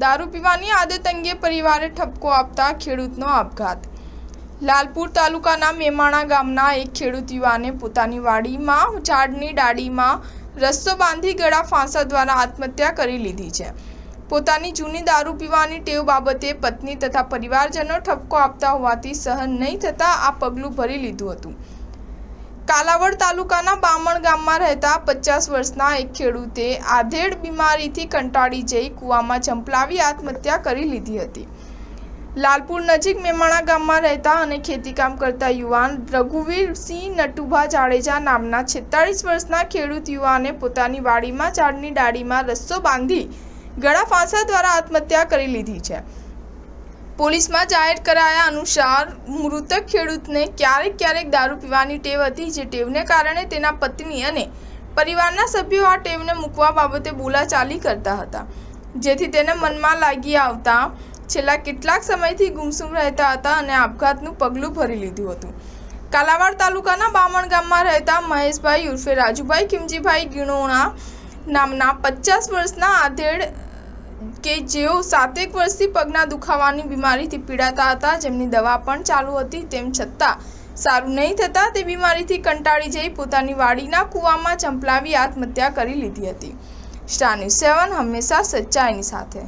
દારૂ પીવાની આદત અંગે પરિવારે ઠપકો આપતા ખેડૂતનો આપઘાત। લાલપુર તાલુકાના મેમાણા ગામના એક ખેડૂત યુવાને પોતાની વાડીમાં ઝાડની ડાળીમાં રસ્સો બાંધી ગળા ફાંસા દ્વારા આત્મહત્યા કરી લીધી છે। પોતાની જૂની દારૂ પીવાની ટેવ બાબતે પત્ની તથા પરિવારજનો ઠપકો આપતા હોવાથી સહન નહીં થતા આ પગલું ભરી લીધું હતું। કાલાવડ તાલુકાના બામણ ગામમાં રહેતા 50 વર્ષના એક ખેડૂતે આધેડ બીમારીથી કંટાળી જઈ કૂવામાં ઝંપલાવી આત્મહત્યા કરી લીધી હતી। લાલપુર નજીક મેમાણા ગામમાં રહેતા અને ખેતીકામ કરતા યુવાન રઘુવીરસિંહ નટુભા જાડેજા નામના 46 વર્ષના ખેડૂત યુવાને પોતાની વાડીમાં ઝાડની ડાળીમાં રસ્સો બાંધી ગળા ફાંસા દ્વારા આત્મહત્યા કરી લીધી છે। પોલીસમાં જાહેર કરાયા અનુસાર મૃતક ખેડૂતને ક્યારેક દારૂ પીવાની ટેવ હતી, જે ટેવને કારણે તેના પત્ની અને પરિવારના સભ્યો આ ટેવને મૂકવા બાબતે બોલાચાલી કરતા હતા, જેથી તેને મનમાં લાગી આવતા છેલ્લા કેટલાક સમયથી ગુમસુમ રહેતા હતા અને આપઘાતનું પગલું ભરી લીધું હતું। કાલાવાડ તાલુકાના બામણ ગામમાં રહેતા મહેશભાઈ ઉર્ફે રાજુભાઈ ખીમજીભાઈ ગીણોણા નામના 50 વર્ષના આધેડ કે જેઓ 7 વર્ષથી પગના દુખાવાની બીમારીથી પીડાતા હતા, જેમની દવા પણ ચાલુ હતી, તેમ છતાં સારું નહીં થતા તે બીમારીથી કંટાળી જઈ પોતાની વાડીના કૂવામાં ઝંપલાવી આત્મહત્યા કરી લીધી હતી। સ્ટાર ન્યૂઝ 7 હંમેશા સચ્ચાઈની સાથે।